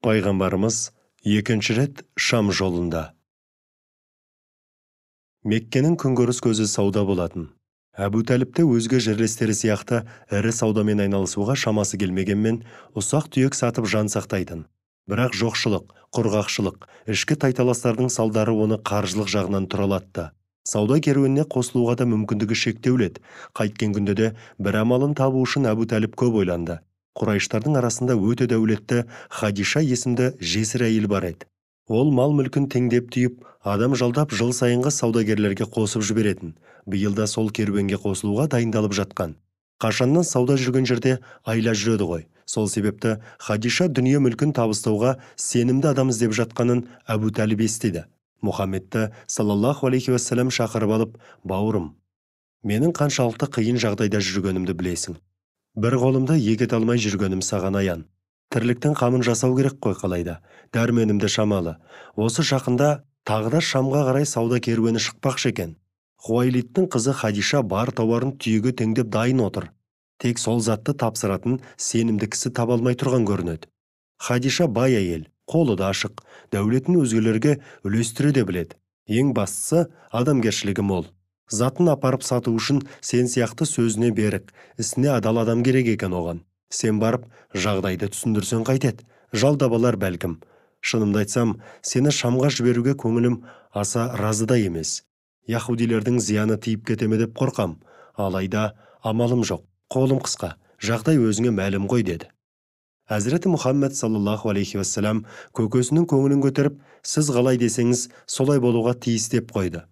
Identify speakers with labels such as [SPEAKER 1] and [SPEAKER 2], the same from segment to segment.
[SPEAKER 1] Пайғамбарымыз екінші рет Шам жолында. Меккенің күнкөріс көзі сауда болатын. Әбу Тәліпте өзге жерлестері сияқты ірі саудамен айналысуға шамасы келмегенмен, ұсақ-түйек сатып жан сақтайтын. Бірақ жоқшылық, құрғақшылық, ішкі тайталастардың салдары оны қаржылық жағынан тұралатты. Сауда керуеніне қосылуға да мүмкіндігі шектеулі еді. Қайткен күнде де бір амалын табу үшін Әбу Тәліп көп ойланды. Құрайыштардың арасында өте дәулетті Хадиша есімді жесір әйел бар еді. Ол мал-мүлкін теңдеп түйіп, адам жалдап жыл сайынғы саудагерлерге қосып жіберетін. Биыл да сол керуенге қосылуға дайындалып жатқан. Қашаннан сауда жүрген жерде айла жүреді ғой. Сол себепті Хадиша дүние мүлкін табыстауға сенімді адам іздеп жатқанын Әбу Тәліп естіді. Мұхаммедті саллаллаху алейхи уассалам шақырып алып, бауырым, менің қаншалықты қиын жағдайда жүргенімді білесің. Бір қолымда егет алмай жүргенім саған аян. Тірліктің қамын жасау керек қой қалайда. Дәрменімді шамалы. Осы жақында тағы да Шамға қарай сауда керуені шықпақшы екен. Хуайлидтің қызы Хадиша бар тауарын түйеге теңдеп дайын отыр. Тек сол затты тапсыратын сенімді кісі таба алмай тұрған көрінеді. Хадиша бай әйел, қолы да ашық, дәулетін өзгелерге үлестіре де біледі. Ең бастысы адамгершілігі мол. Затын апарып сату үшін сен сияқты сөзіне берік, ісіне адал адам керек екен оған. Сен барып, жағдайды түсіндірсең қайтеді. Жалдап алар бәлкім. Шынымды айтсам, сені Шамға жіберуге көңілім аса разы да емес. Яһудилердің зияны тиіп кетеме деп қорқам. Алайда амалым жоқ, қолым қысқа, жағдай өзіңе мәлім ғой деді. Әзіреті Мұхаммед саллаллаху алейхи уассалам көкесінің көңілін көтеріп, сіз қалай десеңіз, солай болуға тиіс деп қойды.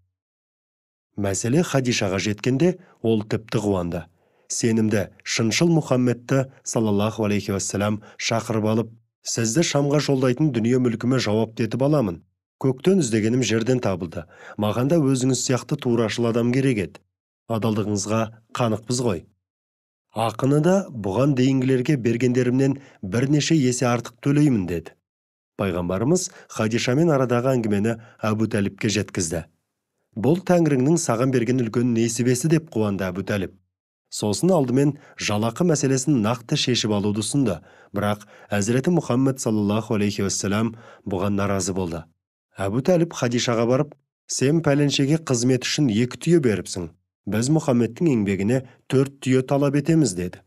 [SPEAKER 1] Мәселе Хадишаға жеткенде, ол тіпті қуанды. Сенімді, шыншыл Мұхаммедті саллаллаху алейхи уассалам шақырып алып, сізді Шамға жолдайтын дүние мүлкіме жауапты етіп аламын. Көктен іздегенім жерден табылды. Маған да өзіңіз сияқты турашыл адам керек еді. Адалдығыңызға қанықпыз ғой. Ақыны да бұған дейінгілерге бергендерімнен бірнеше есе артық төлеймін деді. Пайғамбарымыз Хадишамен арадағы әңгімені Әбу Тәліпке жеткізді. Бұл Тәңіріңнің саған берген үлкен несібесі деп қуанды Әбу Тәліп. Сосын алдымен жалақы мәселесін нақты шешіп алуды ұсынды, бірақ Әзіреті Мұхаммед саллаллаху алейхи уассалам бұған наразы болды. Әбу Тәліп Хадишаға барып, сен пәленшеге қызмет үшін 2 түйе беріпсің. Біз Мұхаммедтің еңбегіне 4 түйе талап етеміз деді.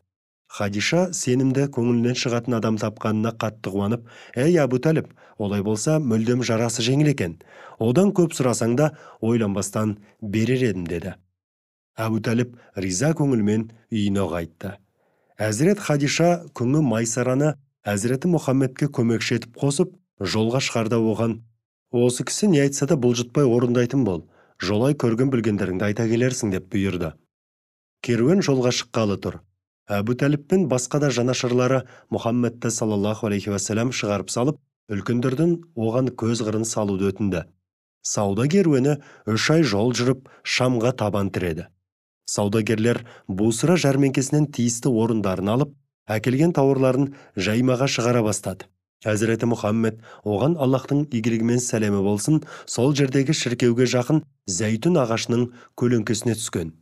[SPEAKER 1] Хадиша сенімді көңілінен шығатын адам тапқанына қатты қуанып, «Ей Әбу Тәліп, олай болса мүлдем жарасы жеңіл екен. Одан көп сұрасаң да ойланбастан берер едім» деді. Әбу Тәліп риза көңілмен үйіне қайтты. Әзірет Хадиша күңі Майсараны Әзіреті Мұхаммедке көмекші етіп қосып, жолға шығарда оған, «Осы кісі не айтса да бұлжытпай орындайтын бол. Жолай көрген білгендеріңді айта келерсің» деп бұйырды. Керуен жолға шыққалы тұр. Әбу Тәліп пен басқа да жанашырлары Мұхаммедті саллаллаху алейхи уассалам шығарып салып, үлкендердің оған көз қырын салуды өтінді. Сауда керуені 3 ай жол жүріп Шамға табан тіреді. Саудагерлер Бусра жәрмеңкесінен тиісті орындарын алып, әкелген тауарларын жаймаға шығара бастады. Әзіреті Мұхаммед оған Аллахтың игілігімен сәлемі болсын, сол жердегі шіркеуге жақын зәйтүн ағашының көлеңкесіне түскен.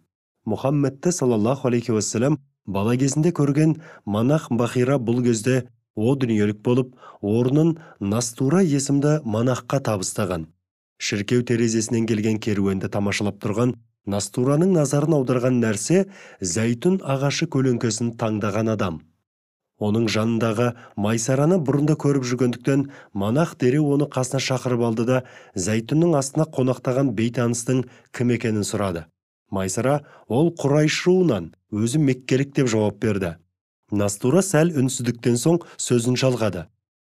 [SPEAKER 1] Мұхаммедті саллаллаху алейхи уассалам бала кезінде көрген Манах Бахира бұл кезде о дүниелік болып, орнын Настура есімді Манахқа табыстаған. Шіркеу терезесінен келген керуенді тамашалап тұрған Настураның назарын аударған нәрсе зәйтүн ағашы көлеңкесін таңдаған адам. Оның жанындағы Майсараны бұрында көріп жүргендіктен Манах дереу оны қасына шақырып алды да зәйтүннің астына қонақтаған бейтаныстың кім екенін сұрады. Майсара ол Құрайш руынан, өзі меккелік деп жауап берді. Настура сәл үнсіздіктен соң сөзін жалғады.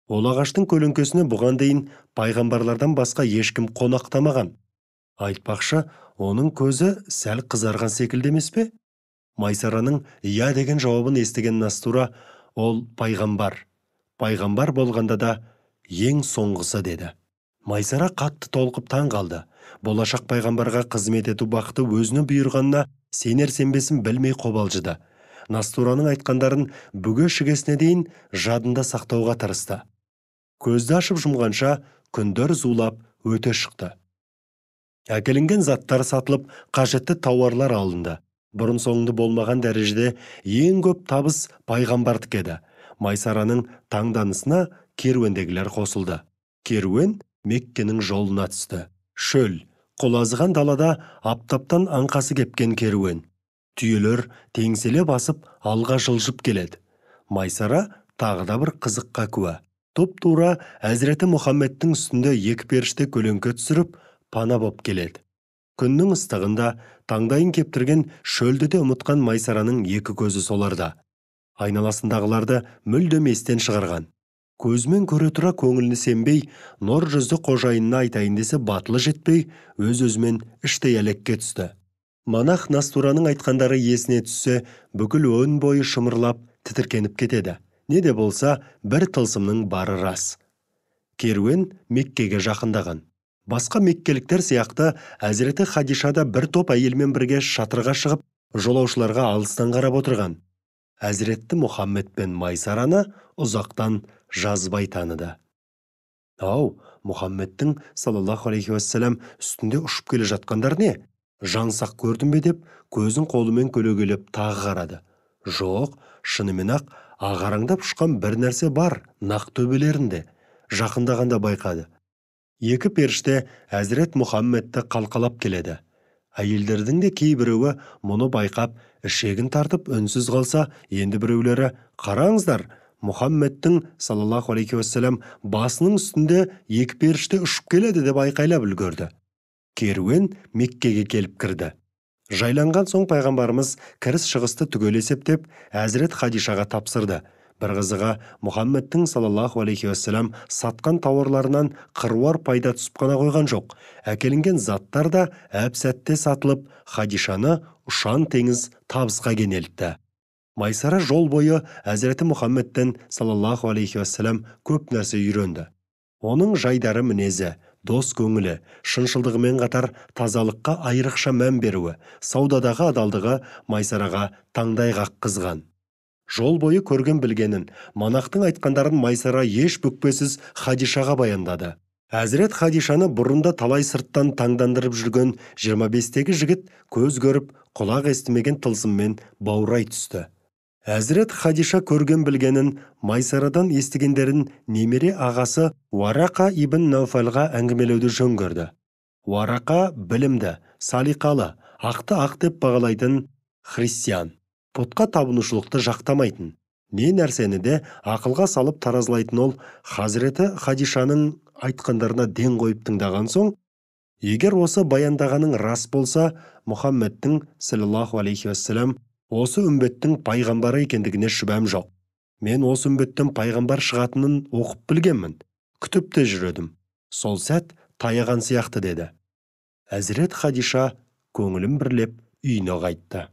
[SPEAKER 1] Ол ағаштың көлеңкесіне бұған дейін пайғамбарлардан басқа ешкім қонақтамаған. Айтпақшы, оның көзі сәл қызарған секілді емес пе? Майсараның «я» деген жауабын естіген Настура, ол пайғамбар. Пайғамбар болғанда да ең соңғысы деді. Майсара қатты толқып таң қалды. Болашақ пайғамбарға қызмет ету бақыты өзіне бұйырғанына сенер-сенбесін білмей қобалжыды. Настураның айтқандарын бүге шігесіне дейін жадында сақтауға тырысты. Көзді ашып жұмғанша күндер зулап өте шықты. Әкелінген заттар сатылып, қажетті тауарлар алынды. Бұрын соңды болмаған дәрежеде ең көп табыс пайғамбардікі еді. Майсараның таңданысына керуендегілер қосылды. Керуен Меккенің жолына түсті. Шөл, құлазыған далада аптаптан аңқасы кепкен керуен. Түйелер теңселе басып алға жылжып келеді. Майсара тағы да бір қызыққа куә. Тұп-тура Әзіреті Мұхаммедтің үстінде екі періште көлеңке түсіріп, пана боп келеді. Күннің ыстығында таңдайын кептірген шөлді де ұмытқан Майсараның екі көзі соларда. Айналасындағыларды мүлдем естен шығарған. Көзімен көре тұра көңіліне сенбей, нұр жүзді қожайынына айтайын десе батылы жетпей, өз-өзімен іштей әлекке түсті. Манах Настураның айтқандары есіне түссе, бүкіл өн бойы шымырлап, тітіркеніп кетеді. Не де болса, бір тылсымның бары рас. Керуен Меккеге жақындаған. Басқа меккеліктер сияқты Әзіреті Хадиша да бір топ әйелмен бірге шатырға шығып, жолаушыларға алыстан қарап отырған. Әзіретті Мұхаммед пен Майсараны ұзақтан жазбай таныды. Ау, Мұхаммедтің саллаллаху алейхи уассалам үстінде ұшып келе жатқандар не? Жаңсақ көрдім бе деп, көзін қолымен көлегелеп тағы қарады. Жоқ, шынымен-ақ ағараңдап ұшқан бір нәрсе бар, нақ төбелерінде. Жақындағанда байқады. Екі періште Әзірет Мұхаммедті қалқалап келеді. Әйелдердің де кейбіреуі мұны байқап, ішегін тартып үнсіз қалса, енді біреулері қараңыздар, Мұхаммедтің саллаллаху алейхи уассалам басының үстінде екі періште ұшып келеді деп айқайлап үлгерді. Керуен Меккеге келіп кірді. Жайланған соң пайғамбарымыз кіріс шығысты түгел есептеп, Әзірет Хадишаға тапсырды. Бір қызыға Мұхаммедтің саллаллаху алейхи уассалам сатқан тауарларынан қыруар пайда түсіп қана қойған жоқ. Әкелінген заттар да әп-сәтте сатылып, Хадишаны ұшан теңіз табысқа кенелтті. Майсара жол бойы Әзіреті Мұхаммедтен саллаллаху алейхи уассалам көп нәрсе үйренді. Оның жайдары мінезі, дос көңілі, шыншылдығымен қатар тазалыққа айрықша мән беруі, саудадағы адалдығы Майсараға таңдай қаққызған. Жол бойы көрген білгенін, манақтың айтқандарын Майсара еш бүкпесіз Хадишаға баяндады. Әзірет Хадишаны бұрында талай сырттан таңдандырып жүрген 25-тегі жігіт көз көріп, құлақ естімеген тылсыммен баурай түсті. Әзірет Хадиша көрген білгенін, Майсарадан естігендерін немере ағасы Уарақа ибн Науфалға әңгімелеуді жөн көрді. Уарақа білімді, салиқалы, ақты ақ деп бағалайтын христиан. Пұтқа табынушылықты жақтамайтын. Не нәрсені де ақылға салып таразылайтын ол, Хазіреті Хадишаның айтқандарына ден қойып тыңдаған соң, егер осы баяндағаның рас болса, Мұхаммедтің саллаллаху алейхи уассалам осы үмбеттің пайғамбары екендігіне шүбәм жоқ. Мен осы үмбеттен пайғамбар шығатынын оқып білгенмін. Күтіп те жүредім. Сол сәт таяған сияқты деді. Әзірет Хадиша көңілін бірлеп үйіне қайтты.